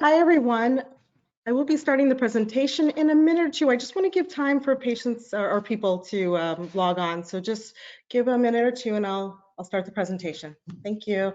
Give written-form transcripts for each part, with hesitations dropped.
Hi, everyone. I will be starting the presentation in a minute or two. I just want to give time for patients or people to log on. So just give a minute or two and I'll start the presentation. Thank you.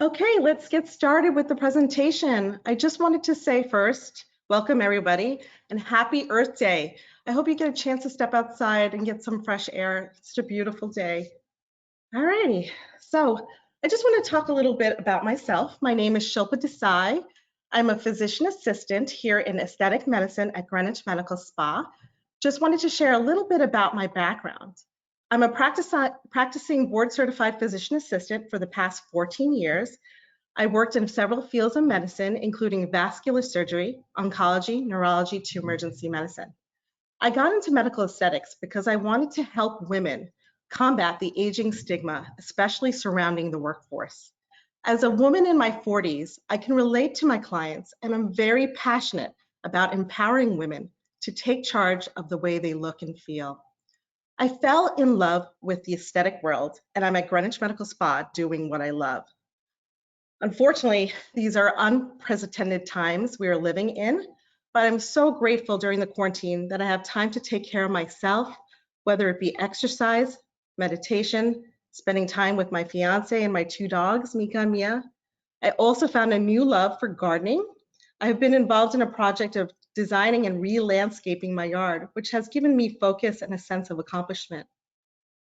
Okay, let's get started with the presentation. I just wanted to say first, welcome everybody and happy Earth Day. I hope you get a chance to step outside and get some fresh air. It's a beautiful day. All righty, so I just want to talk a little bit about myself. My name is Shilpa Desai. I'm a physician assistant here in aesthetic medicine at Greenwich Medical Spa. Just wanted to share a little bit about my background. I'm a practicing board certified physician assistant for the past 14 years. I worked in several fields of medicine, including vascular surgery, oncology, neurology, to emergency medicine. I got into medical aesthetics because I wanted to help women combat the aging stigma, especially surrounding the workforce. As a woman in my 40s, I can relate to my clients, and I'm very passionate about empowering women to take charge of the way they look and feel. I fell in love with the aesthetic world, and I'm at Greenwich Medical Spa doing what I love. Unfortunately, these are unprecedented times we are living in, but I'm so grateful during the quarantine that I have time to take care of myself, whether it be exercise, meditation, spending time with my fiance and my 2 dogs, Mika and Mia. I also found a new love for gardening. I have been involved in a project of designing and re-landscaping my yard, which has given me focus and a sense of accomplishment.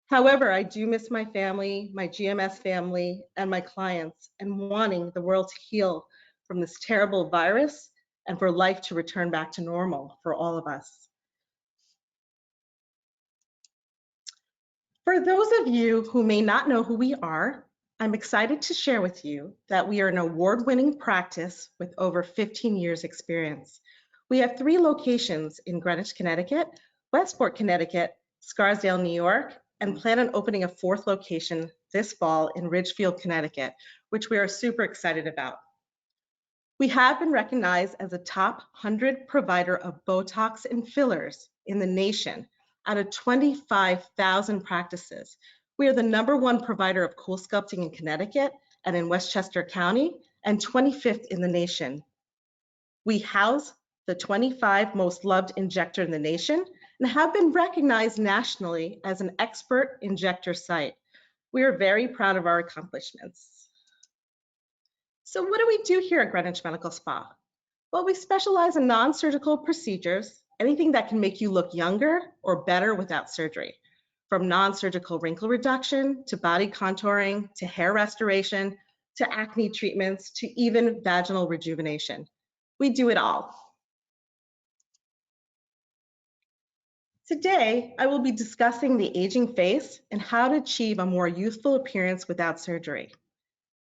However, I do miss my family, my GMS family, and my clients, and wanting the world to heal from this terrible virus and for life to return back to normal for all of us. For those of you who may not know who we are, I'm excited to share with you that we are an award-winning practice with over 15 years experience. We have 3 locations in Greenwich, Connecticut, Westport, Connecticut, Scarsdale, New York, and plan on opening a 4th location this fall in Ridgefield, Connecticut, which we are super excited about. We have been recognized as a top 100 provider of Botox and fillers in the nation. out of 25,000 practices. We are the #1 provider of cool sculpting in Connecticut and in Westchester County, and 25th in the nation. We house the 25 most loved injector in the nation and have been recognized nationally as an expert injector site. We are very proud of our accomplishments. So what do we do here at Greenwich Medical Spa? Well, we specialize in non-surgical procedures, anything that can make you look younger or better without surgery, from non-surgical wrinkle reduction to body contouring to hair restoration to acne treatments to even vaginal rejuvenation. We do it all. Today, I will be discussing the aging face and how to achieve a more youthful appearance without surgery.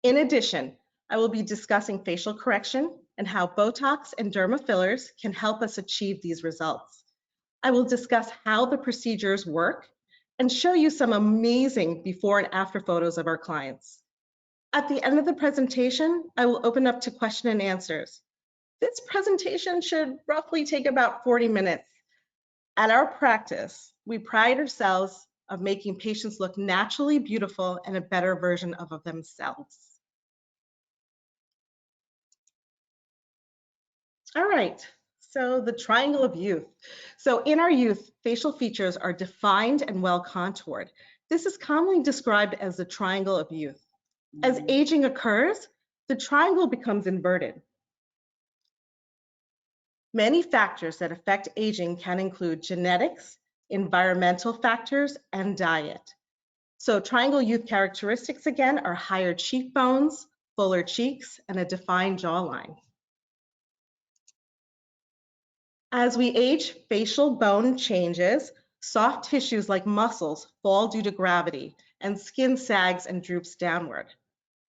In addition, I will be discussing facial correction and how Botox and dermal fillers can help us achieve these results. I will discuss how the procedures work and show you some amazing before and after photos of our clients. At the end of the presentation, I will open up to question and answers. This presentation should roughly take about 40 minutes. At our practice, we pride ourselves of making patients look naturally beautiful and a better version of themselves. All right, so the triangle of youth. So in our youth, facial features are defined and well contoured. This is commonly described as the triangle of youth. As aging occurs, the triangle becomes inverted. Many factors that affect aging can include genetics, environmental factors, and diet. So triangle youth characteristics again are higher cheekbones, fuller cheeks, and a defined jawline. As we age, facial bone changes, soft tissues like muscles fall due to gravity, and skin sags and droops downward.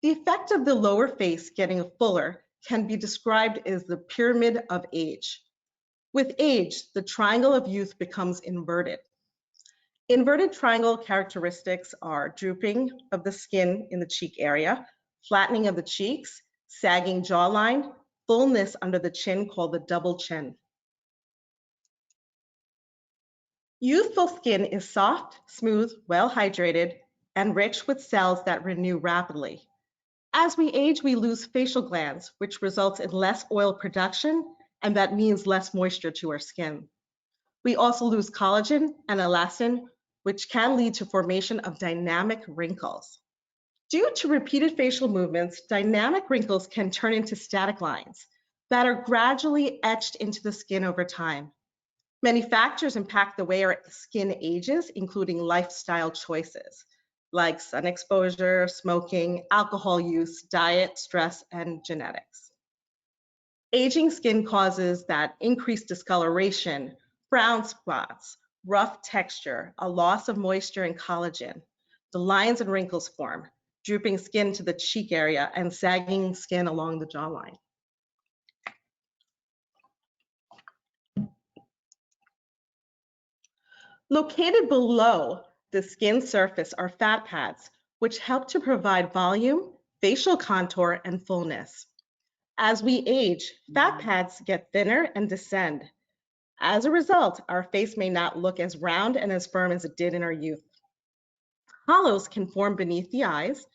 The effect of the lower face getting fuller can be described as the pyramid of age. With age, the triangle of youth becomes inverted. Inverted triangle characteristics are drooping of the skin in the cheek area, flattening of the cheeks, sagging jawline, fullness under the chin called the double chin. Youthful skin is soft, smooth, well hydrated, and rich with cells that renew rapidly. As we age, we lose facial glands, which results in less oil production, and that means less moisture to our skin. We also lose collagen and elastin, which can lead to formation of dynamic wrinkles. Due to repeated facial movements, dynamic wrinkles can turn into static lines that are gradually etched into the skin over time. Many factors impact the way our skin ages, including lifestyle choices like sun exposure, smoking, alcohol use, diet, stress, and genetics. Aging skin causes that increased discoloration, brown spots, rough texture, a loss of moisture and collagen. The lines and wrinkles form, drooping skin to the cheek area and sagging skin along the jawline. Located below the skin surface are fat pads, which help to provide volume, facial contour, and fullness. As we age, fat pads get thinner and descend. As a result, our face may not look as round and as firm as it did in our youth. Hollows can form beneath the eyes.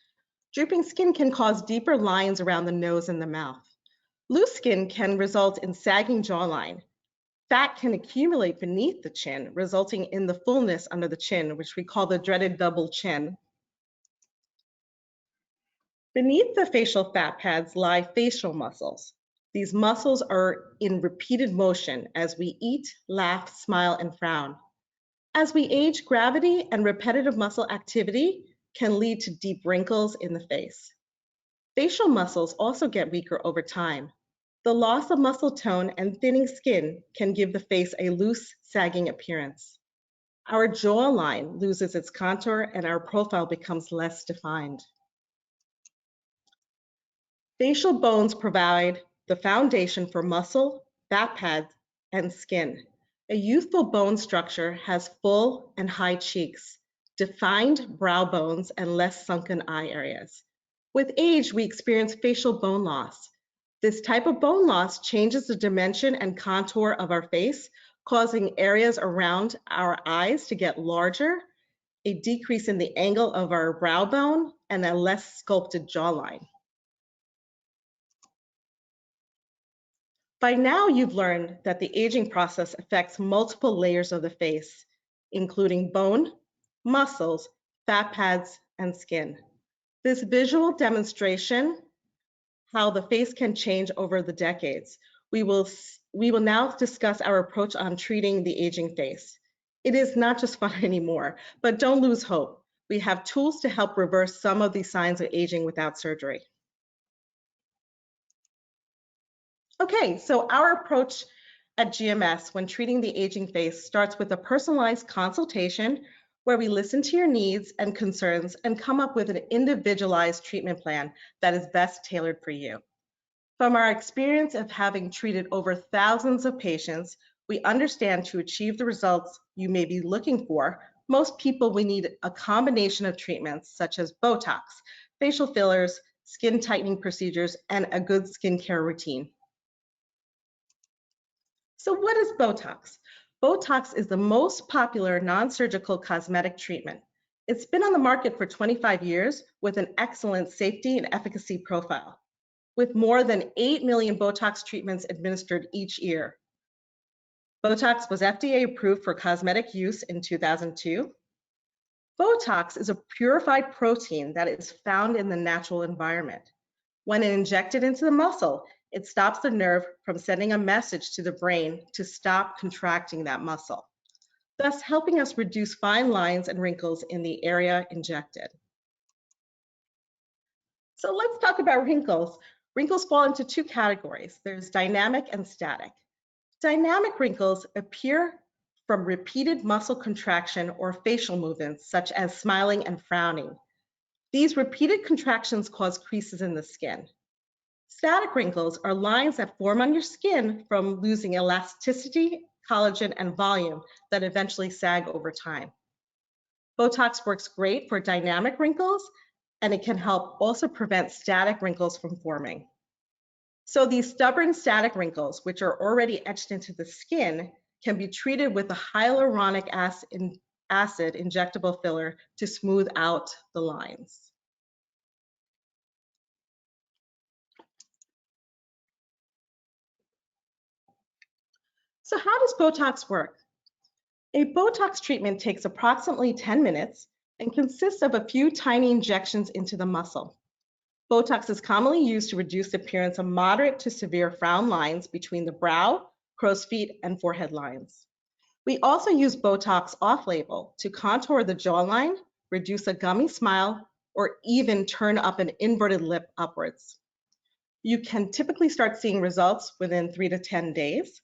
Drooping skin can cause deeper lines around the nose and the mouth. Loose skin can result in sagging jawline. Fat can accumulate beneath the chin, resulting in the fullness under the chin, which we call the dreaded double chin. Beneath the facial fat pads lie facial muscles. These muscles are in repeated motion as we eat, laugh, smile, and frown. As we age, gravity and repetitive muscle activity can lead to deep wrinkles in the face. Facial muscles also get weaker over time. The loss of muscle tone and thinning skin can give the face a loose, sagging appearance. Our jawline loses its contour and our profile becomes less defined. Facial bones provide the foundation for muscle, fat pads, and skin. A youthful bone structure has full and high cheeks, defined brow bones, and less sunken eye areas. With age, we experience facial bone loss. This type of bone loss changes the dimension and contour of our face, causing areas around our eyes to get larger, a decrease in the angle of our brow bone, and a less sculpted jawline. By now, you've learned that the aging process affects multiple layers of the face, including bone, muscles, fat pads, and skin. This visual demonstration how the face can change over the decades. We will now discuss our approach on treating the aging face. It is not just fun anymore, but don't lose hope. We have tools to help reverse some of these signs of aging without surgery. Okay, so our approach at GMS when treating the aging face starts with a personalized consultation where we listen to your needs and concerns and come up with an individualized treatment plan that is best tailored for you. From our experience of having treated over thousands of patients, we understand to achieve the results you may be looking for, most people will need a combination of treatments such as Botox, facial fillers, skin tightening procedures, and a good skincare routine. So what is Botox? Botox is the most popular non-surgical cosmetic treatment. It's been on the market for 25 years with an excellent safety and efficacy profile, with more than 8 million Botox treatments administered each year. Botox was FDA approved for cosmetic use in 2002. Botox is a purified protein that is found in the natural environment. When injected into the muscle, it stops the nerve from sending a message to the brain to stop contracting that muscle, thus helping us reduce fine lines and wrinkles in the area injected. So let's talk about wrinkles. Wrinkles fall into two categories. There's dynamic and static. Dynamic wrinkles appear from repeated muscle contraction or facial movements, such as smiling and frowning. These repeated contractions cause creases in the skin. Static wrinkles are lines that form on your skin from losing elasticity, collagen, and volume that eventually sag over time. Botox works great for dynamic wrinkles, and it can help also prevent static wrinkles from forming. So these stubborn static wrinkles, which are already etched into the skin, can be treated with a hyaluronic acid injectable filler to smooth out the lines. So how does Botox work? A Botox treatment takes approximately 10 minutes and consists of a few tiny injections into the muscle. Botox is commonly used to reduce the appearance of moderate to severe frown lines between the brow, crow's feet, and forehead lines. We also use Botox off-label to contour the jawline, reduce a gummy smile, or even turn up an inverted lip upwards. You can typically start seeing results within 3 to 10 days.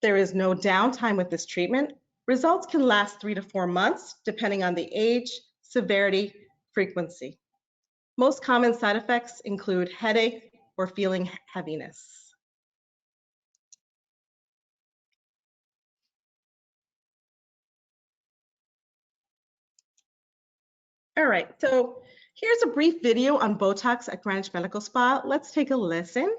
There is no downtime with this treatment. Results can last 3 to 4 months, depending on the age, severity, frequency. Most common side effects include headache or feeling heaviness. All right, so here's a brief video on Botox at Greenwich Medical Spa. Let's take a listen.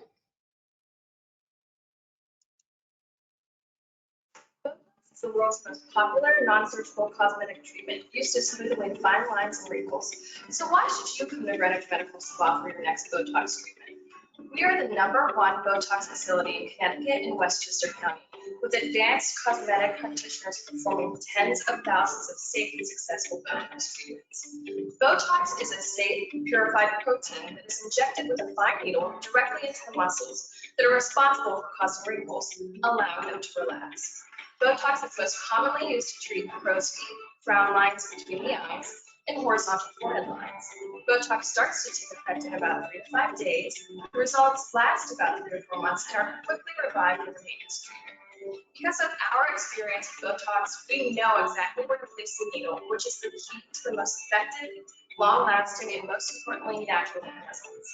It's the world's most popular non-surgical cosmetic treatment used to smooth away fine lines and wrinkles. So why should you come to Greenwich Medical Spa for your next Botox treatment? We are the #1 Botox facility in Connecticut and Westchester County, with advanced cosmetic practitioners performing tens of thousands of safe and successful Botox treatments. Botox is a safe, purified protein that is injected with a fine needle directly into the muscles that are responsible for causing wrinkles, allowing them to relax. Botox is most commonly used to treat crow's feet, frown lines between the eyes, and horizontal forehead lines. Botox starts to take effect in about 3 to 5 days. The results last about 3 to 4 months and are quickly revived with a maintenance treatment. Because of our experience with Botox, we know exactly where to place the needle, which is the key to the most effective, long-lasting, and most importantly, natural results.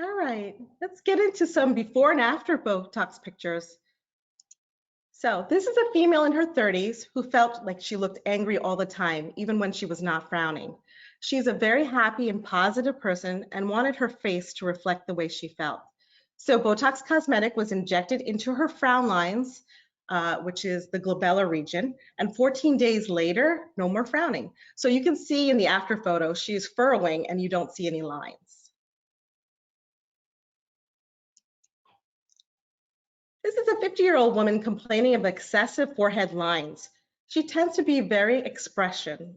All right, let's get into some before and after Botox pictures. So this is a female in her 30s who felt like she looked angry all the time, even when she was not frowning. She's a very happy and positive person and wanted her face to reflect the way she felt. So Botox Cosmetic was injected into her frown lines, which is the glabella region, and 14 days later, no more frowning. So you can see in the after photo, she's furrowing and you don't see any lines. This is a 50-year-old woman complaining of excessive forehead lines. She tends to be very expression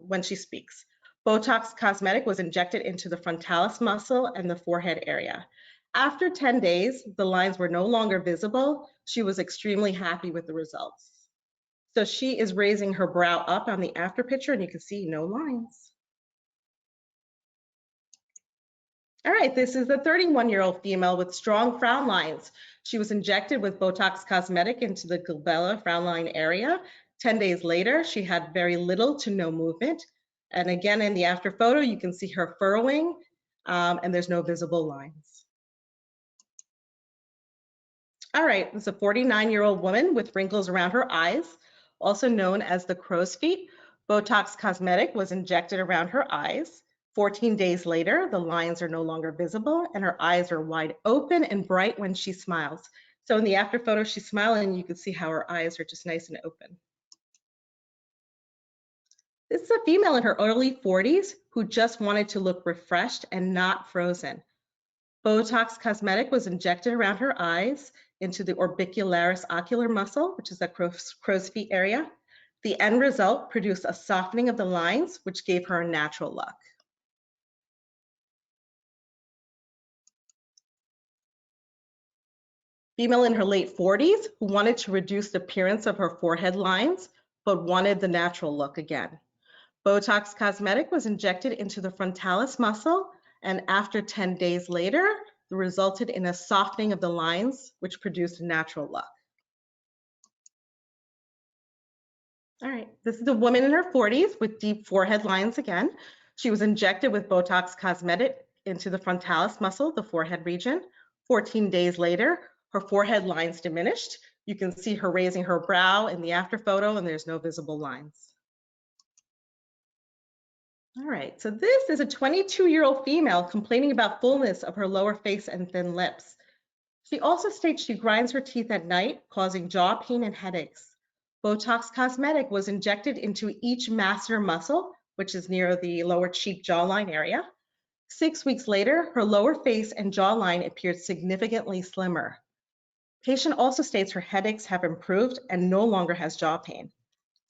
when she speaks. Botox Cosmetic was injected into the frontalis muscle and the forehead area. After 10 days, the lines were no longer visible. She was extremely happy with the results. So she is raising her brow up on the after picture and you can see no lines. All right, this is a 31-year-old female with strong frown lines. She was injected with Botox Cosmetic into the glabella frown line area. 10 days later, she had very little to no movement. And again, in the after photo, you can see her furrowing and there's no visible lines. All right, this is a 49-year-old woman with wrinkles around her eyes, also known as the crow's feet. Botox Cosmetic was injected around her eyes. 14 days later, the lines are no longer visible and her eyes are wide open and bright when she smiles. So in the after photo, she's smiling and you can see how her eyes are just nice and open. This is a female in her early 40s who just wanted to look refreshed and not frozen. Botox Cosmetic was injected around her eyes into the orbicularis ocular muscle, which is that crow's feet area. The end result produced a softening of the lines, which gave her a natural look. Female in her late 40s who wanted to reduce the appearance of her forehead lines, but wanted the natural look again. Botox Cosmetic was injected into the frontalis muscle, and after 10 days later, it resulted in a softening of the lines, which produced a natural look. All right, this is a woman in her 40s with deep forehead lines again. She was injected with Botox Cosmetic into the frontalis muscle, the forehead region. 14 days later, her forehead lines diminished. You can see her raising her brow in the after photo and there's no visible lines. All right, so this is a 22-year-old female complaining about fullness of her lower face and thin lips. She also states she grinds her teeth at night, causing jaw pain and headaches. Botox Cosmetic was injected into each masseter muscle, which is near the lower cheek jawline area. 6 weeks later, her lower face and jawline appeared significantly slimmer. Patient also states her headaches have improved and no longer has jaw pain.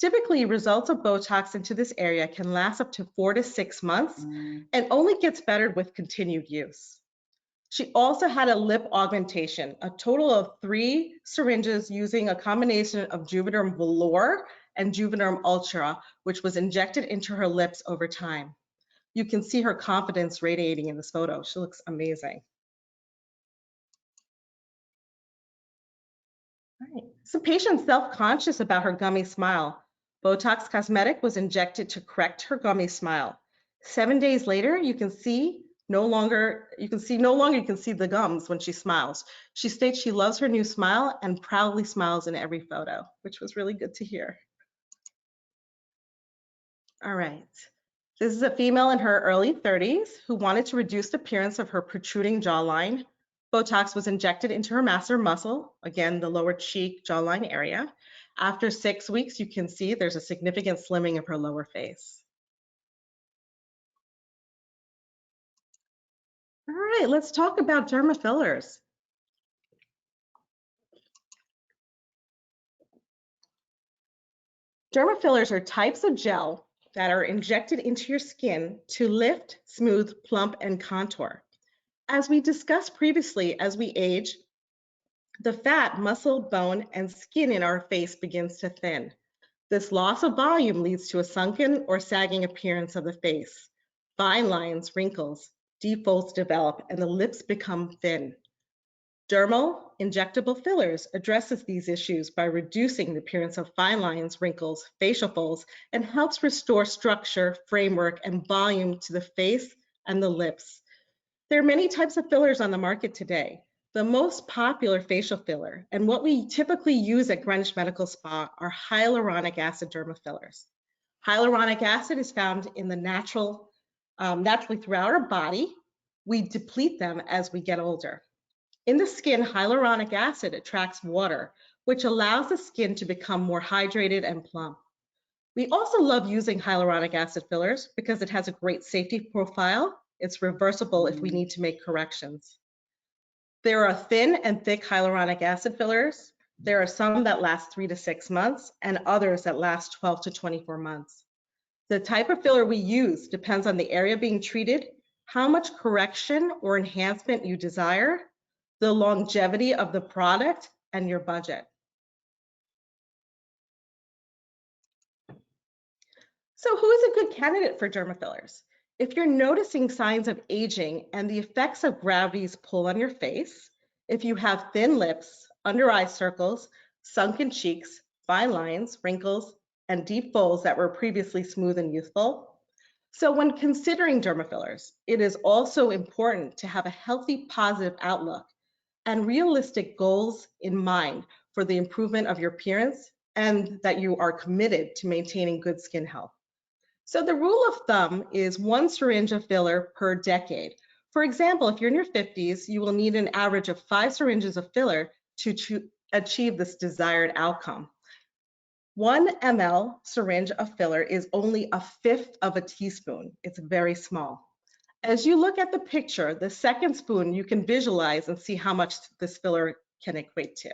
Typically, results of Botox into this area can last up to 4 to 6 months and only gets better with continued use. She also had a lip augmentation, a total of 3 syringes using a combination of Juvédermand Velour and Juvédermand Ultra, which was injected into her lips over time. You can see her confidence radiating in this photo. She looks amazing. All right. So patient's self-conscious about her gummy smile. Botox Cosmetic was injected to correct her gummy smile. 7 days later, you can see no longer you can see the gums when she smiles. She states she loves her new smile and proudly smiles in every photo, which was really good to hear. All right. This is a female in her early 30s who wanted to reduce the appearance of her protruding jawline. Botox was injected into her masseter muscle, again, the lower cheek jawline area. After 6 weeks, you can see there's a significant slimming of her lower face. All right, let's talk about dermal fillers. Dermal fillers are types of gel that are injected into your skin to lift, smooth, plump, and contour. As we discussed previously, as we age, the fat, muscle, bone, and skin in our face begins to thin. This loss of volume leads to a sunken or sagging appearance of the face. Fine lines, wrinkles, deep folds develop, and the lips become thin. Dermal injectable fillers addresses these issues by reducing the appearance of fine lines, wrinkles, facial folds, and helps restore structure, framework, and volume to the face and the lips. There are many types of fillers on the market today. The most popular facial filler and what we typically use at Greenwich Medical Spa are hyaluronic acid dermal fillers. Hyaluronic acid is found in the naturally throughout our body. We deplete them as we get older. In the skin, hyaluronic acid attracts water, which allows the skin to become more hydrated and plump. We also love using hyaluronic acid fillers because it has a great safety profile. It's reversible if we need to make corrections. There are thin and thick hyaluronic acid fillers. There are some that last 3 to 6 months and others that last 12 to 24 months. The type of filler we use depends on the area being treated, how much correction or enhancement you desire, the longevity of the product, and your budget. So who is a good candidate for derma fillers? If you're noticing signs of aging and the effects of gravity's pull on your face, if you have thin lips, under eye circles, sunken cheeks, fine lines, wrinkles, and deep folds that were previously smooth and youthful. So when considering derma fillers, it is also important to have a healthy, positive outlook and realistic goals in mind for the improvement of your appearance and that you are committed to maintaining good skin health. So the rule of thumb is 1 syringe of filler per decade. For example, if you're in your 50s, you will need an average of 5 syringes of filler to achieve this desired outcome. 1 ml syringe of filler is only 1/5 of a teaspoon. It's very small. As you look at the picture, the second spoon, you can visualize and see how much this filler can equate to.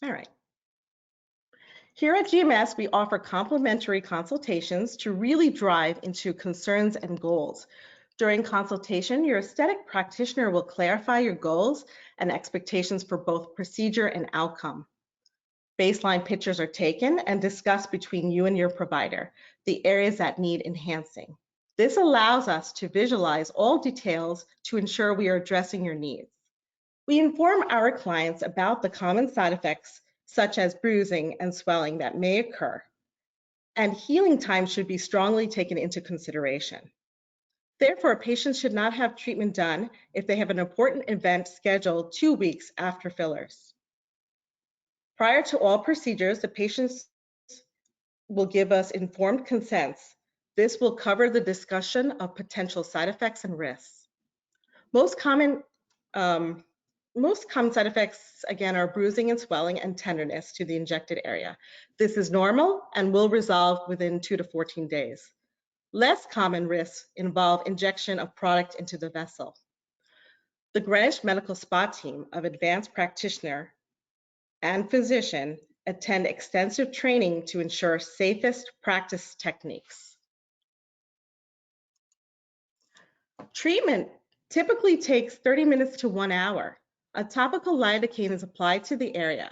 All right. Here at GMS, we offer complimentary consultations to really drive into concerns and goals. During consultation, your aesthetic practitioner will clarify your goals and expectations for both procedure and outcome. Baseline pictures are taken and discussed between you and your provider, the areas that need enhancing. This allows us to visualize all details to ensure we are addressing your needs. We inform our clients about the common side effects such as bruising and swelling that may occur, and healing time should be strongly taken into consideration. Therefore, patients should not have treatment done if they have an important event scheduled 2 weeks after fillers. Prior to all procedures, the patients will give us informed consents. This will cover the discussion of potential side effects and risks. Most common side effects, again, are bruising and swelling and tenderness to the injected area. This is normal and will resolve within 2 to 14 days. Less common risks involve injection of product into the vessel. The Greenwich Medical Spa team of advanced practitioner and physician attend extensive training to ensure safest practice techniques. Treatment typically takes 30 minutes to 1 hour. A topical lidocaine is applied to the area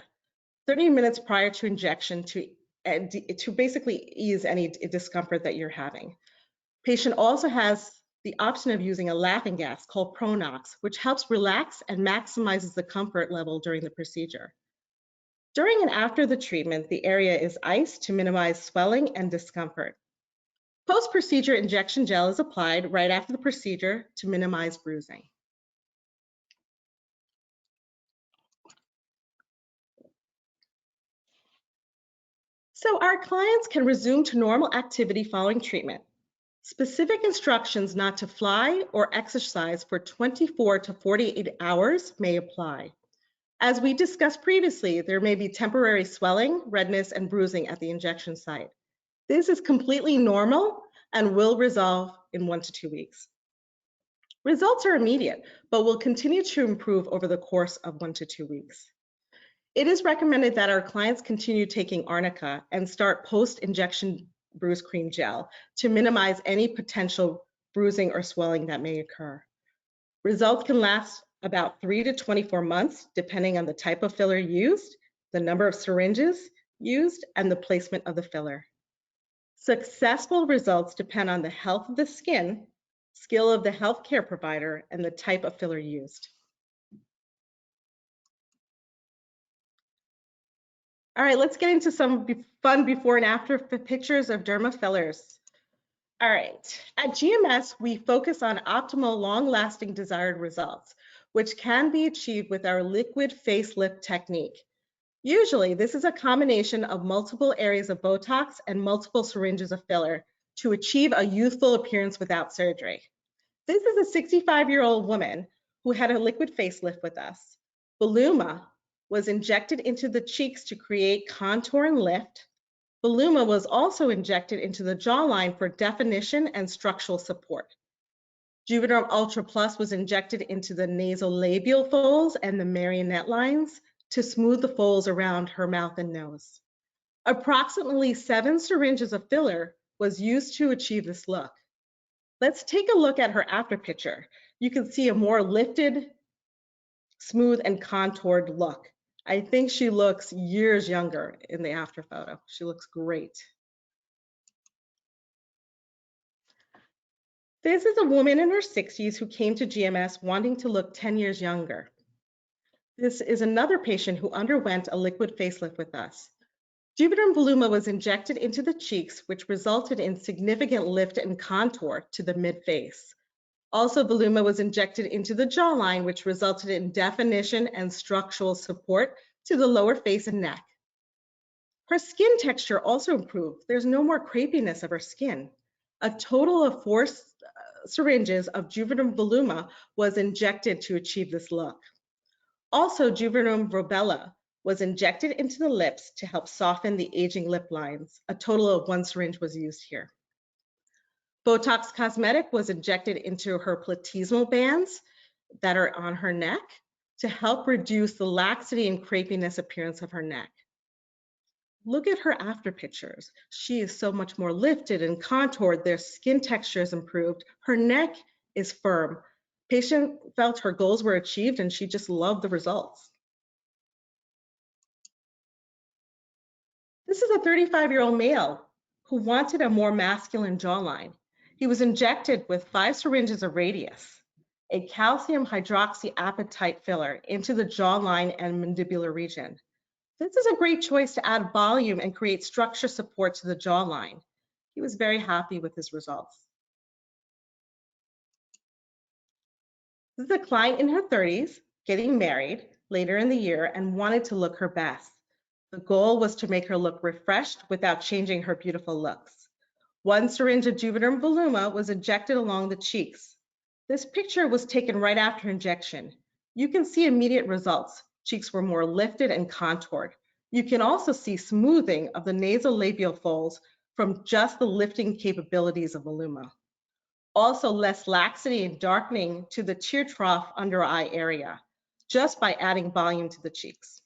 30 minutes prior to injection to basically ease any discomfort that you're having. Patient also has the option of using a laughing gas called Pronox, which helps relax and maximizes the comfort level during the procedure. During and after the treatment, the area is iced to minimize swelling and discomfort. Post-procedure injection gel is applied right after the procedure to minimize bruising. So our clients can resume to normal activity following treatment. Specific instructions not to fly or exercise for 24 to 48 hours may apply. As we discussed previously, there may be temporary swelling, redness, and bruising at the injection site. This is completely normal and will resolve in 1 to 2 weeks. Results are immediate, but will continue to improve over the course of 1 to 2 weeks. It is recommended that our clients continue taking arnica and start post-injection bruise cream gel to minimize any potential bruising or swelling that may occur. Results can last about 3 to 24 months, depending on the type of filler used, the number of syringes used, and the placement of the filler. Successful results depend on the health of the skin, skill of the healthcare provider, and the type of filler used. All right, let's get into some fun before and after pictures of derma fillers. All right, at GMS, we focus on optimal, long-lasting desired results, which can be achieved with our liquid facelift technique. Usually, this is a combination of multiple areas of Botox and multiple syringes of filler to achieve a youthful appearance without surgery. This is a 65-year-old woman who had a liquid facelift with us. Voluma was injected into the cheeks to create contour and lift. Voluma was also injected into the jawline for definition and structural support. Juvédermand Ultra Plus was injected into the nasolabial folds and the marionette lines to smooth the folds around her mouth and nose. Approximately 7 syringes of filler was used to achieve this look. Let's take a look at her after picture. You can see a more lifted, smooth, and contoured look. I think she looks years younger in the after photo. She looks great. This is a woman in her 60s who came to GMS wanting to look 10 years younger. This is another patient who underwent a liquid facelift with us. Juvédermand Voluma was injected into the cheeks, which resulted in significant lift and contour to the mid-face. Also, Voluma was injected into the jawline, which resulted in definition and structural support to the lower face and neck. Her skin texture also improved. There's no more crepiness of her skin. A total of 4 syringes of Juvédermand Voluma was injected to achieve this look. Also, Juvédermand BOTOX was injected into the lips to help soften the aging lip lines. A total of 1 syringe was used here. Botox Cosmetic was injected into her platysmal bands that are on her neck to help reduce the laxity and crepiness appearance of her neck. Look at her after pictures. She is so much more lifted and contoured. Their skin texture is improved. Her neck is firm. Patient felt her goals were achieved and she just loved the results. This is a 35-year-old male who wanted a more masculine jawline. He was injected with 5 syringes of Radius, a calcium hydroxyapatite filler into the jawline and mandibular region. This is a great choice to add volume and create structure support to the jawline. He was very happy with his results. This is a client in her 30s, getting married later in the year and wanted to look her best. The goal was to make her look refreshed without changing her beautiful looks. 1 syringe of Juvédermand Voluma was injected along the cheeks. This picture was taken right after injection. You can see immediate results. Cheeks were more lifted and contoured. You can also see smoothing of the nasolabial folds from just the lifting capabilities of Voluma. Also less laxity and darkening to the tear trough under eye area, just by adding volume to the cheeks.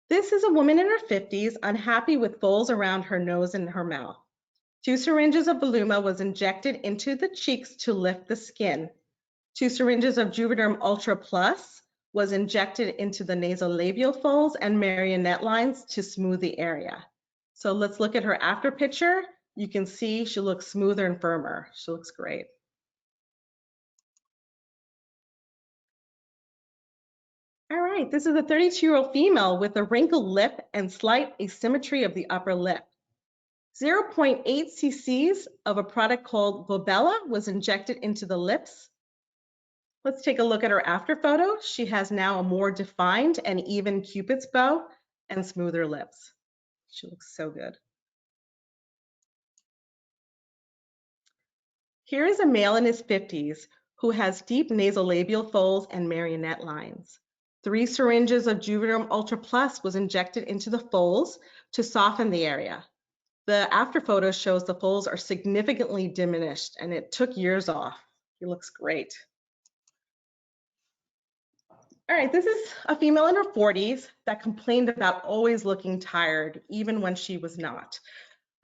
This is a woman in her 50s, unhappy with folds around her nose and her mouth. 2 syringes of Voluma was injected into the cheeks to lift the skin. 2 syringes of Juvédermand Ultra Plus was injected into the nasolabial folds and marionette lines to smooth the area. So let's look at her after picture. You can see she looks smoother and firmer. She looks great. All right, this is a 32-year-old female with a wrinkled lip and slight asymmetry of the upper lip. 0.8 cc's of a product called KYBELLA was injected into the lips. Let's take a look at her after photo. She has now a more defined and even Cupid's bow and smoother lips. She looks so good. Here is a male in his 50s who has deep nasolabial folds and marionette lines. 3 syringes of Juvédermand Ultra Plus was injected into the folds to soften the area. The after photo shows the folds are significantly diminished and it took years off. He looks great. All right, this is a female in her 40s that complained about always looking tired, even when she was not.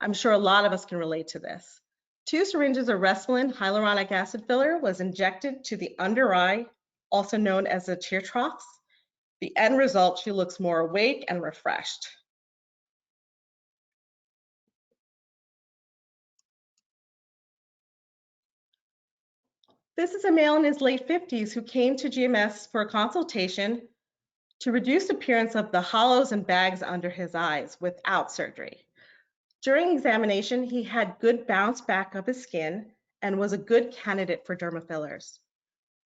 I'm sure a lot of us can relate to this. 2 syringes of Restylane hyaluronic acid filler was injected to the under eye, also known as the tear troughs. The end result, she looks more awake and refreshed. This is a male in his late 50s who came to GMS for a consultation to reduce appearance of the hollows and bags under his eyes without surgery. During examination, he had good bounce back of his skin and was a good candidate for dermal fillers.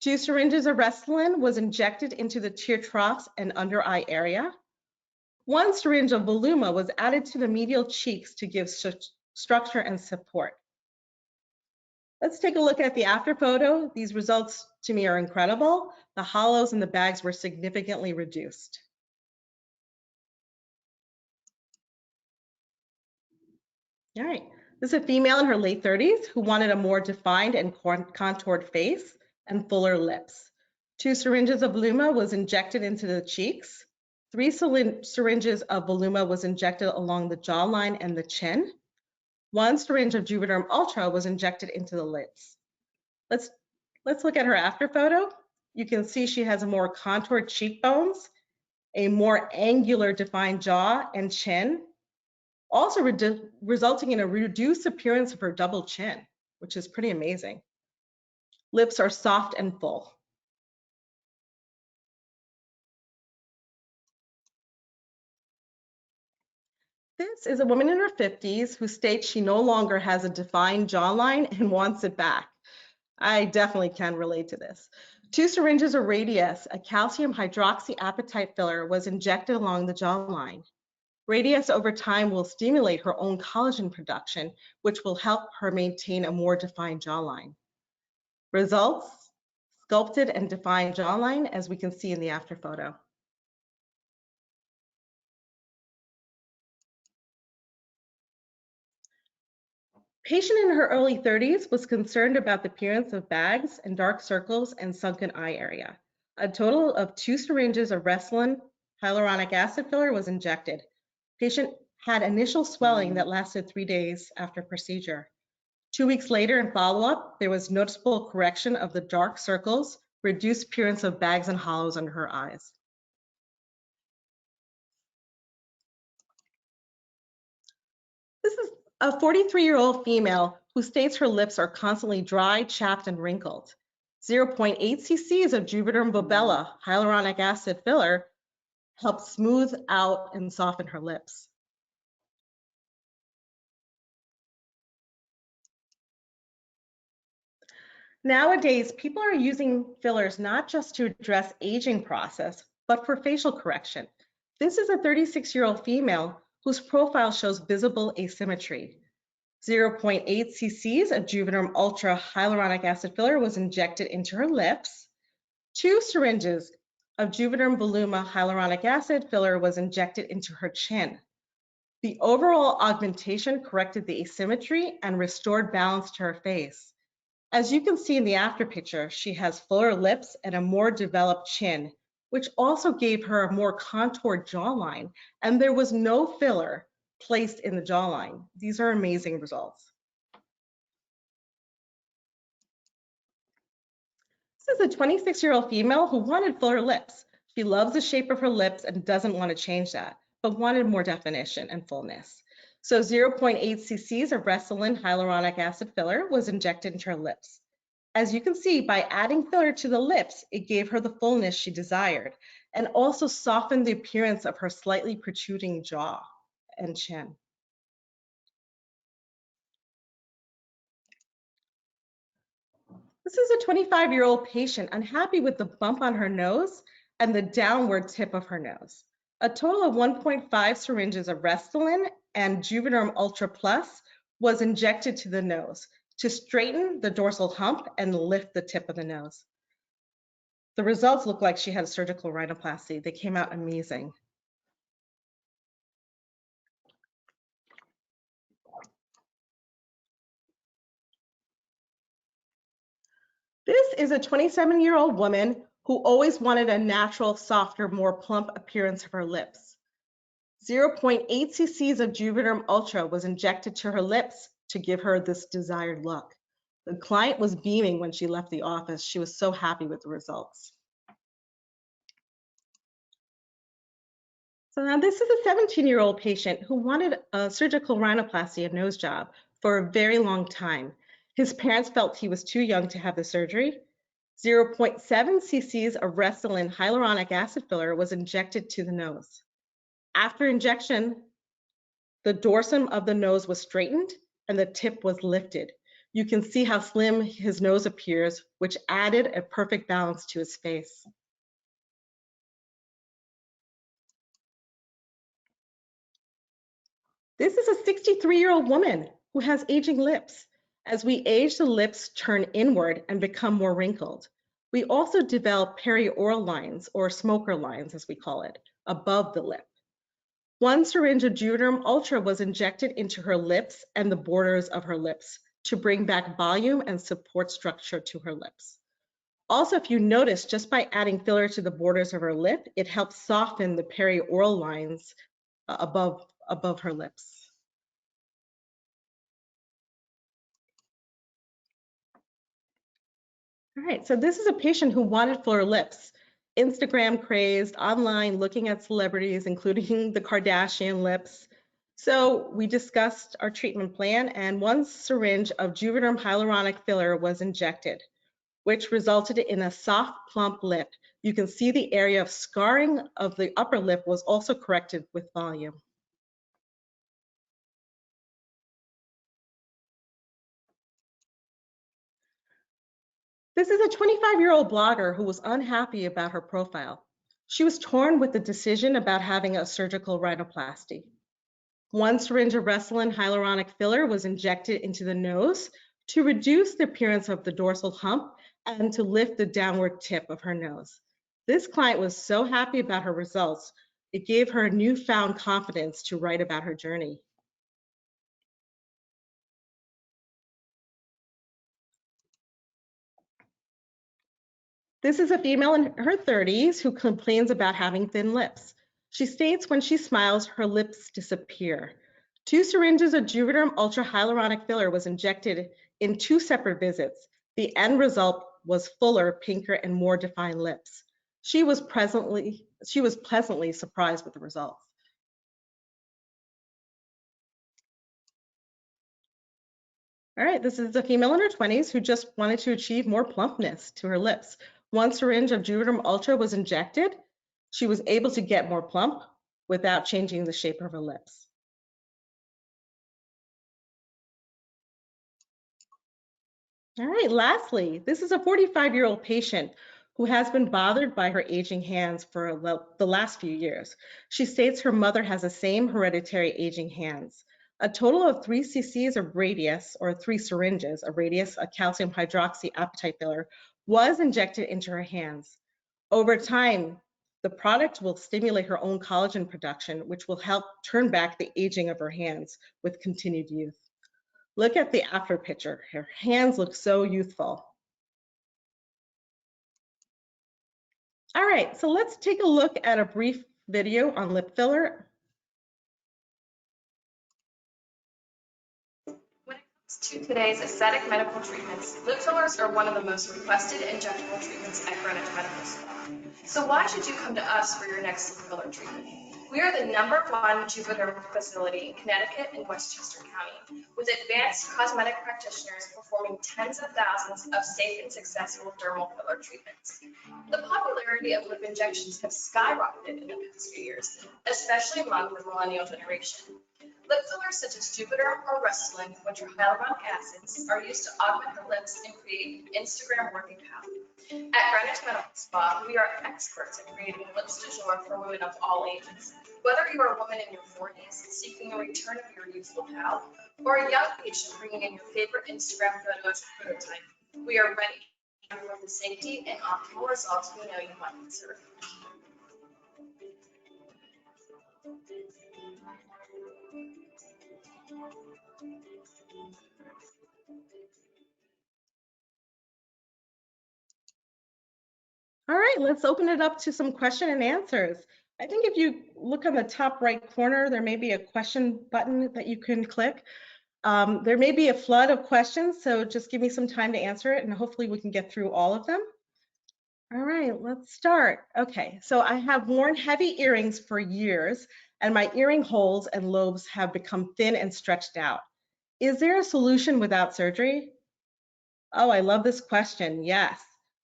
2 syringes of Restylane was injected into the tear troughs and under eye area. 1 syringe of Voluma was added to the medial cheeks to give structure and support. Let's take a look at the after photo. These results to me are incredible. The hollows and the bags were significantly reduced. All right, this is a female in her late 30s who wanted a more defined and contoured face and fuller lips. 2 syringes of Voluma was injected into the cheeks. 3 syringes of Voluma was injected along the jawline and the chin. 1 syringe of Juvédermand Ultra was injected into the lips. Let's look at her after photo. You can see she has a more contoured cheekbones, a more angular defined jaw and chin, also resulting in a reduced appearance of her double chin, which is pretty amazing. Lips are soft and full. This is a woman in her 50s who states she no longer has a defined jawline and wants it back. I definitely can relate to this. 2 syringes of Radius, a calcium hydroxyapatite filler, was injected along the jawline. Radius over time will stimulate her own collagen production, which will help her maintain a more defined jawline. Results, sculpted and defined jawline, as we can see in the after photo. Patient in her early 30s was concerned about the appearance of bags and dark circles and sunken eye area. A total of 2 syringes of Restylane hyaluronic acid filler was injected. Patient had initial swelling that lasted 3 days after procedure. 2 weeks later in follow-up, there was noticeable correction of the dark circles, reduced appearance of bags and hollows under her eyes. This is a 43-year-old female who states her lips are constantly dry, chapped, and wrinkled. 0.8 cc's of Juvédermand BOTOX hyaluronic acid filler helped smooth out and soften her lips. Nowadays, people are using fillers not just to address aging process, but for facial correction. This is a 36-year-old female whose profile shows visible asymmetry. 0.8 cc's of Juvédermand Ultra hyaluronic acid filler was injected into her lips. 2 syringes of Juvédermand Voluma hyaluronic acid filler was injected into her chin. The overall augmentation corrected the asymmetry and restored balance to her face. As you can see in the after picture, she has fuller lips and a more developed chin, which also gave her a more contoured jawline, and there was no filler placed in the jawline. These are amazing results. This is a 26-year-old female who wanted fuller lips. She loves the shape of her lips and doesn't want to change that, but wanted more definition and fullness. So 0.8 cc's of Restylane hyaluronic acid filler was injected into her lips. As you can see, by adding filler to the lips, it gave her the fullness she desired and also softened the appearance of her slightly protruding jaw and chin. This is a 25-year-old patient unhappy with the bump on her nose and the downward tip of her nose. A total of 1.5 syringes of Restylane and Juvédermand Ultra Plus was injected to the nose to straighten the dorsal hump and lift the tip of the nose. The results look like she had a surgical rhinoplasty. They came out amazing. This is a 27-year-old woman who always wanted a natural, softer, more plump appearance of her lips. 0.8 cc's of Juvédermand Ultra was injected to her lips to give her this desired look. The client was beaming when she left the office. She was so happy with the results. So now this is a 17-year-old patient who wanted a surgical rhinoplasty, a nose job, for a very long time. His parents felt he was too young to have the surgery. 0.7 cc's of Restylane hyaluronic acid filler was injected to the nose. After injection, the dorsum of the nose was straightened and the tip was lifted. You can see how slim his nose appears, which added a perfect balance to his face. This is a 63-year-old woman who has aging lips. As we age, the lips turn inward and become more wrinkled. We also develop perioral lines, or smoker lines as we call it, above the lip. 1 syringe of Juvédermand Ultra was injected into her lips and the borders of her lips to bring back volume and support structure to her lips. Also, if you notice, just by adding filler to the borders of her lip, it helps soften the perioral lines above her lips. All right, so this is a patient who wanted fuller lips. Instagram crazed, online looking at celebrities, including the Kardashian lips. So we discussed our treatment plan, and 1 syringe of Juvédermand hyaluronic filler was injected, which resulted in a soft, plump lip. You can see the area of scarring of the upper lip was also corrected with volume. This is a 25-year-old blogger who was unhappy about her profile. She was torn with the decision about having a surgical rhinoplasty. 1 syringe of Restylane hyaluronic filler was injected into the nose to reduce the appearance of the dorsal hump and to lift the downward tip of her nose. This client was so happy about her results, it gave her newfound confidence to write about her journey. This is a female in her 30s who complains about having thin lips. She states when she smiles, her lips disappear. 2 syringes of Juvédermand Ultra hyaluronic filler was injected in 2 separate visits. The end result was fuller, pinker, and more defined lips. She was pleasantly surprised with the results. All right, this is a female in her 20s who just wanted to achieve more plumpness to her lips. 1 syringe of Juvédermand Ultra was injected. She was able to get more plump without changing the shape of her lips. All right, lastly, this is a 45-year-old patient who has been bothered by her aging hands for the last few years. She states her mother has the same hereditary aging hands. A total of 3 cc's of Radius, or 3 syringes of Radius, a calcium hydroxyapatite filler, was injected into her hands. Over time, the product will stimulate her own collagen production, which will help turn back the aging of her hands with continued youth. Look at the after picture. Her hands look so youthful. All right, so let's take a look at a brief video on lip filler. When it comes to today's aesthetic medical treatments, lip fillers are one of the most requested injectable treatments at Greenwich Medical Spa. So why should you come to us for your next lip filler treatment? We are the #1 Juvédermand facility in Connecticut and Westchester County, with advanced cosmetic practitioners performing tens of thousands of safe and successful dermal filler treatments. The popularity of lip injections has skyrocketed in the past few years, especially among the millennial generation. Lip fillers such as Juvédermand or Restylane, which are hyaluronic acids, are used to augment the lips and create Instagram-worthy pout. At Greenwich Medical Spa, we are experts at creating lips du jour for women of all ages. Whether you are a woman in your 40s seeking a return of your youthful pout, or a young patient bringing in your favorite Instagram photos prototype, we are ready to deliver the safety and optimal results we know you want to serve. All right, let's open it up to some question and answers. I think if you look on the top right corner, there may be a question button that you can click. There may be a flood of questions, so just give me some time to answer it, and hopefully we can get through all of them. All right, let's start. Okay, so I have worn heavy earrings for years, and my earring holes and lobes have become thin and stretched out. Is there a solution without surgery? Oh, I love this question. Yes.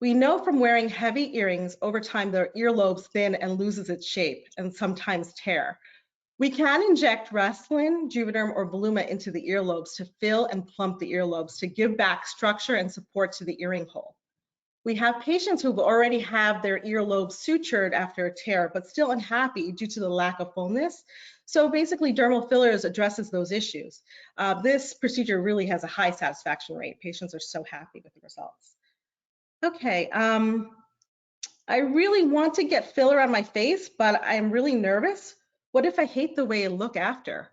We know from wearing heavy earrings over time the earlobes thin and loses its shape and sometimes tear. We can inject Restylane, Juvederm, or Voluma into the earlobes to fill and plump the earlobes to give back structure and support to the earring hole. We have patients who already have their earlobes sutured after a tear, but still unhappy due to the lack of fullness. So basically, dermal fillers addresses those issues. This procedure really has a high satisfaction rate. Patients are so happy with the results. Okay, I really want to get filler on my face, but I'm really nervous. What if I hate the way I look after?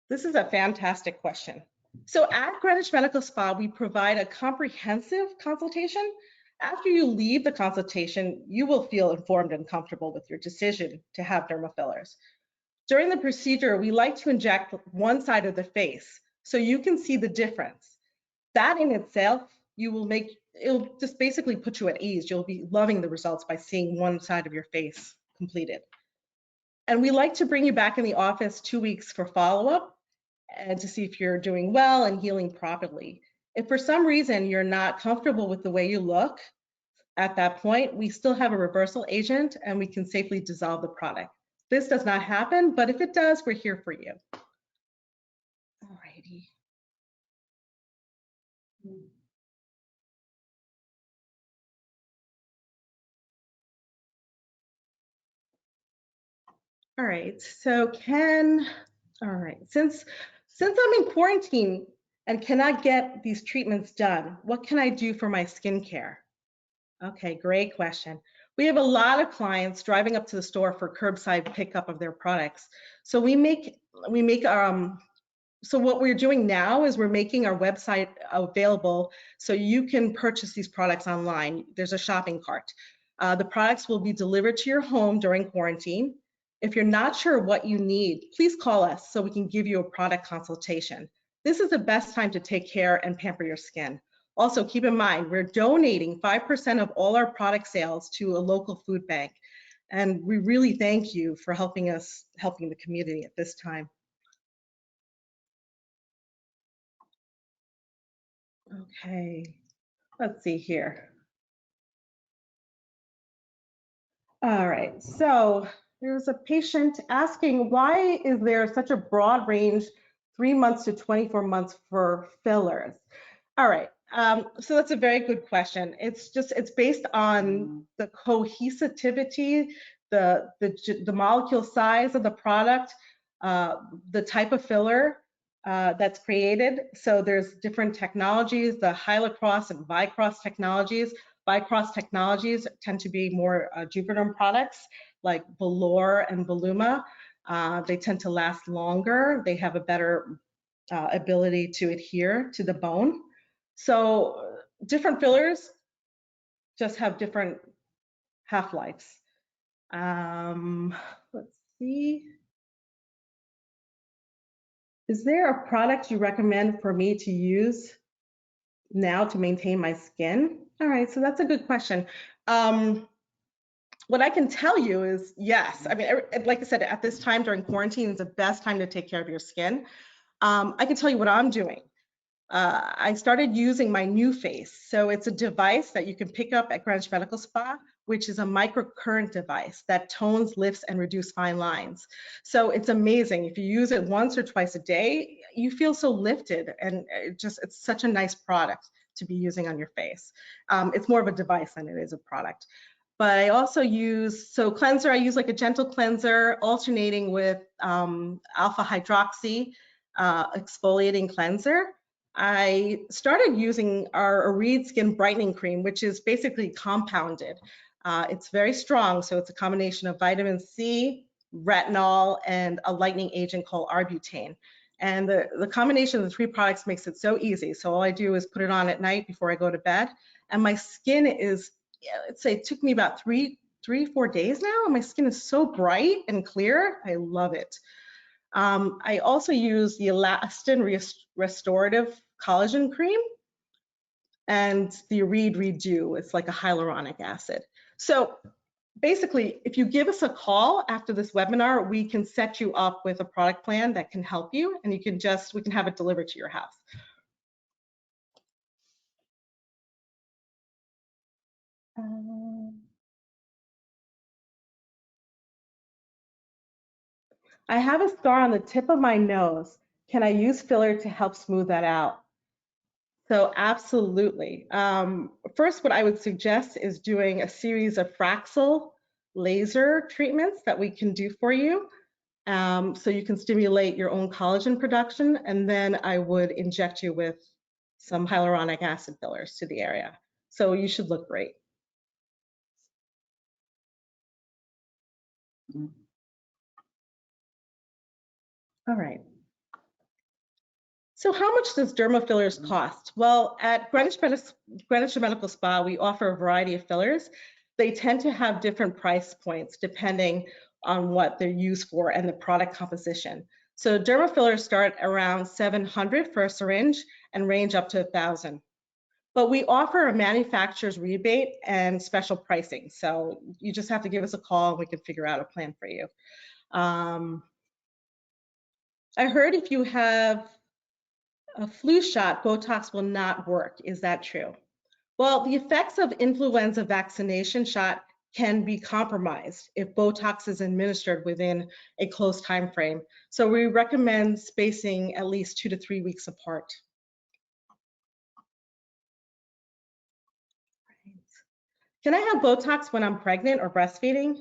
This is a fantastic question. So at Greenwich Medical Spa, we provide a comprehensive consultation. After you leave the consultation, you will feel informed and comfortable with your decision to have dermal fillers. During the procedure, we like to inject one side of the face so you can see the difference. That in itself, it'll just basically put you at ease. You'll be loving the results by seeing one side of your face completed. And we like to bring you back in the office 2 weeks for follow-up and to see if you're doing well and healing properly. If for some reason you're not comfortable with the way you look, at that point, we still have a reversal agent and we can safely dissolve the product. This does not happen, but if it does, we're here for you. Alrighty. All right, so since I'm in quarantine and cannot get these treatments done, what can I do for my skincare? Okay, great question. We have a lot of clients driving up to the store for curbside pickup of their products. So so what we're doing now is we're making our website available so you can purchase these products online. There's a shopping cart. The products will be delivered to your home during quarantine. If you're not sure what you need, please call us so we can give you a product consultation. This is the best time to take care and pamper your skin. Also, keep in mind, we're donating 5% of all our product sales to a local food bank. And we really thank you for helping the community at this time. Okay, let's see here. All right, so there's a patient asking, why is there such a broad range, 3 months to 24 months for fillers? All right, so that's a very good question. It's based on the cohesivity, the molecule size of the product, the type of filler that's created. So there's different technologies, the hyalocross and bicross technologies. Bicross technologies tend to be more Juvederm products like Velour and Voluma. They tend to last longer. They have a better ability to adhere to the bone. So different fillers just have different half-lives. Let's see. Is there a product you recommend for me to use now to maintain my skin? All right, so that's a good question. What I can tell you is yes. I mean, like I said, at this time during quarantine is the best time to take care of your skin. I can tell you what I'm doing. I started using my new face. So it's a device that you can pick up at Greenwich Medical Spa, which is a microcurrent device that tones, lifts, and reduces fine lines. So it's amazing. If you use it once or twice a day, you feel so lifted, and it's such a nice product to be using on your face. It's more of a device than it is a product. But I also cleanser, I use like a gentle cleanser alternating with alpha hydroxy exfoliating cleanser. I started using our Reed Skin Brightening Cream, which is basically compounded. It's very strong, so it's a combination of vitamin C, retinol, and a lightening agent called arbutane. And the combination of the 3 products makes it so easy. So all I do is put it on at night before I go to bed. And my skin is, let's say it took me about 4 days now, and my skin is so bright and clear. I love it. I also use the Elastin Restorative Collagen Cream and the Reed Redo. It's like a hyaluronic acid. So basically, if you give us a call after this webinar, we can set you up with a product plan that can help you, and we can have it delivered to your house. I have a scar on the tip of my nose. Can I use filler to help smooth that out? So absolutely. First, what I would suggest is doing a series of Fraxel laser treatments that we can do for you. So you can stimulate your own collagen production, and then I would inject you with some hyaluronic acid fillers to the area. So you should look great. All right. So how much does derma fillers cost? Well, at Greenwich Medical Spa, we offer a variety of fillers. They tend to have different price points depending on what they're used for and the product composition. So derma fillers start around $700 for a syringe and range up to $1,000. But we offer a manufacturer's rebate and special pricing. So you just have to give us a call and we can figure out a plan for you. I heard if you have a flu shot, Botox will not work. Is that true? Well, the effects of influenza vaccination shot can be compromised if Botox is administered within a close time frame. So we recommend spacing at least 2 to 3 weeks apart. Can I have Botox when I'm pregnant or breastfeeding?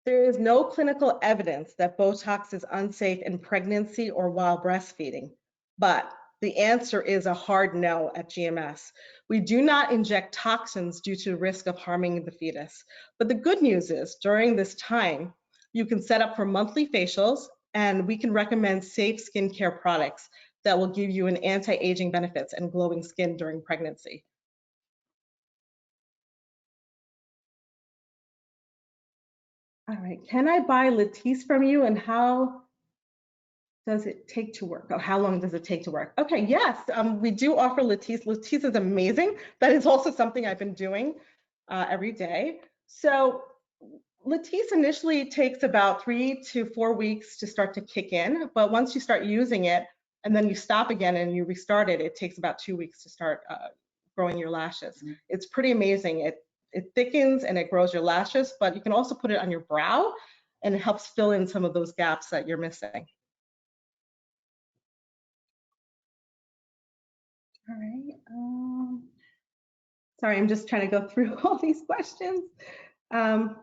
There is no clinical evidence that Botox is unsafe in pregnancy or while breastfeeding, but the answer is a hard no at GMS. We do not inject toxins due to the risk of harming the fetus. But the good news is during this time, you can set up for monthly facials and we can recommend safe skincare products that will give you an anti-aging benefits and glowing skin during pregnancy. All right, can I buy Latisse from you and how does it take to work? Oh, how long does it take to work? Okay, yes, we do offer Latisse. Latisse is amazing. That is also something I've been doing every day. So Latisse initially takes about 3 to 4 weeks to start to kick in, but once you start using it and then you stop again and you restart it, it takes about 2 weeks to start growing your lashes. Mm-hmm. It's pretty amazing. It thickens and it grows your lashes, but you can also put it on your brow and it helps fill in some of those gaps that you're missing. All right. Sorry, I'm just trying to go through all these questions. How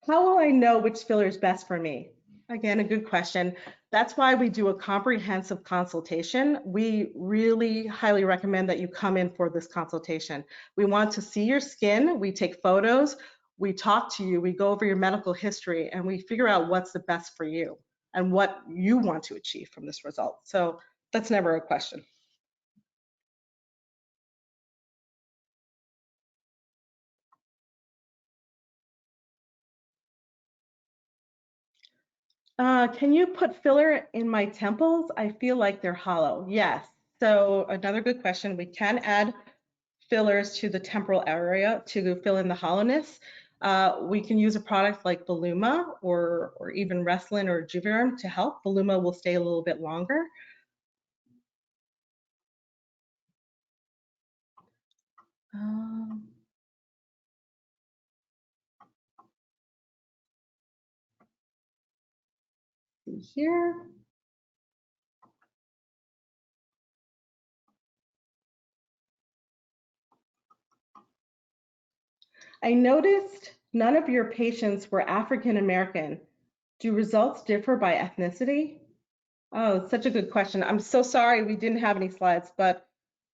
will I know which filler is best for me? Again, a good question. That's why we do a comprehensive consultation. We really highly recommend that you come in for this consultation. We want to see your skin, we take photos, we talk to you, we go over your medical history, and we figure out what's the best for you and what you want to achieve from this result. So that's never a question. Can you put filler in my temples? I feel like they're hollow. Yes. So another good question. We can add fillers to the temporal area to fill in the hollowness. We can use a product like Voluma or even Restylane or Juvédermand to help. Voluma will stay a little bit longer. See here. I noticed none of your patients were African American. Do results differ by ethnicity? Oh, such a good question. I'm so sorry we didn't have any slides, but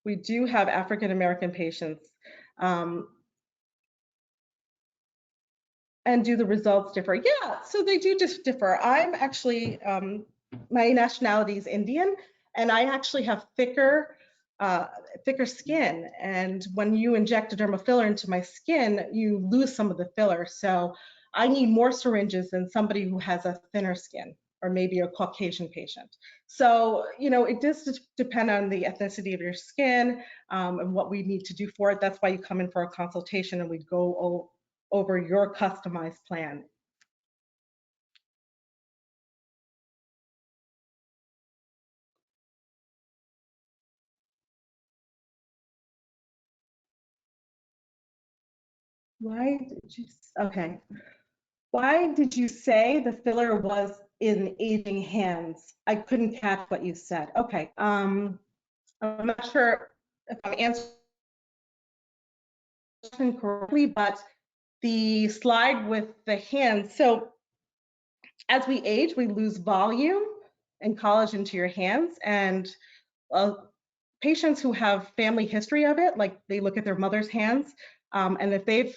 we do have African American patients. And do the results differ? Yeah, so they do just differ. I'm actually, my nationality is Indian, and I actually have thicker skin. And when you inject a dermal filler into my skin, you lose some of the filler. So I need more syringes than somebody who has a thinner skin, or maybe a Caucasian patient. So, you know, it does depend on the ethnicity of your skin and what we need to do for it. That's why you come in for a consultation and we go over your customized plan. Why did you, okay. Why did you say the filler was in aging hands? I couldn't catch what you said. Okay. I'm not sure if I'm answering the question correctly, but the slide with the hands. So as we age, we lose volume and collagen to your hands. And patients who have family history of it, like they look at their mother's hands, and if they've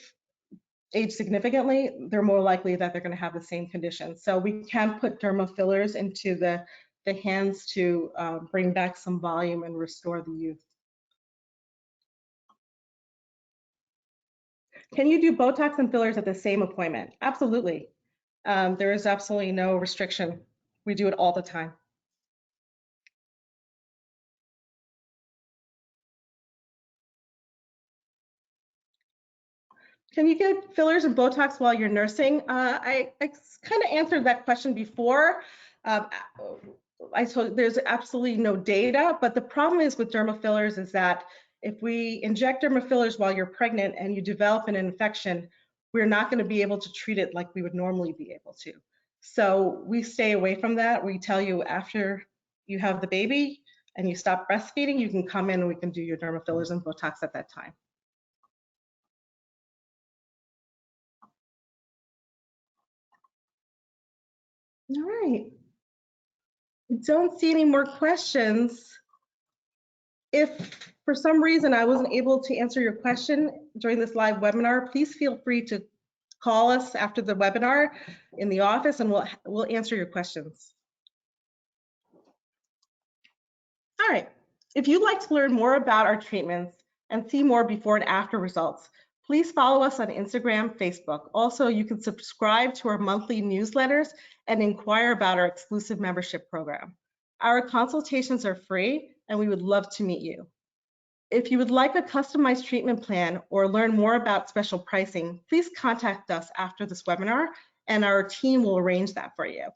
aged significantly, they're more likely that they're going to have the same condition. So we can put dermal fillers into the hands to bring back some volume and restore the youth. Can you do Botox and fillers at the same appointment? Absolutely. There is absolutely no restriction. We do it all the time. Can you get fillers and Botox while you're nursing? I kind of answered that question before. I told there's absolutely no data, but the problem is with dermal fillers is that if we inject dermal fillers while you're pregnant and you develop an infection, we're not going to be able to treat it like we would normally be able to. So we stay away from that. We tell you after you have the baby and you stop breastfeeding, you can come in and we can do your dermal fillers and Botox at that time. All right. Don't see any more questions. If for some reason I wasn't able to answer your question during this live webinar, please feel free to call us after the webinar in the office and we'll answer your questions. All right. If you'd like to learn more about our treatments and see more before and after results, please follow us on Instagram, Facebook. Also, you can subscribe to our monthly newsletters and inquire about our exclusive membership program. Our consultations are free and we would love to meet you. If you would like a customized treatment plan or learn more about special pricing, please contact us after this webinar and our team will arrange that for you.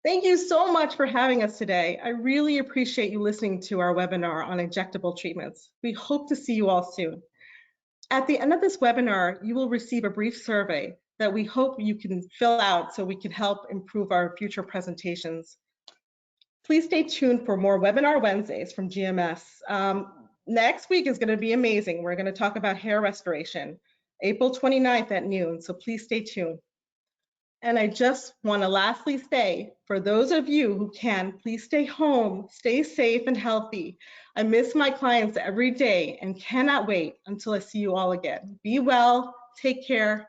Thank you so much for having us today. I really appreciate you listening to our webinar on injectable treatments. We hope to see you all soon. At the end of this webinar, you will receive a brief survey that we hope you can fill out so we can help improve our future presentations. Please stay tuned for more Webinar Wednesdays from GMS. Next week is going to be amazing. We're going to talk about hair restoration, April 29th at noon, so please stay tuned. And I just want to lastly say, for those of you who can, please stay home, stay safe and healthy. I miss my clients every day and cannot wait until I see you all again. Be well, take care,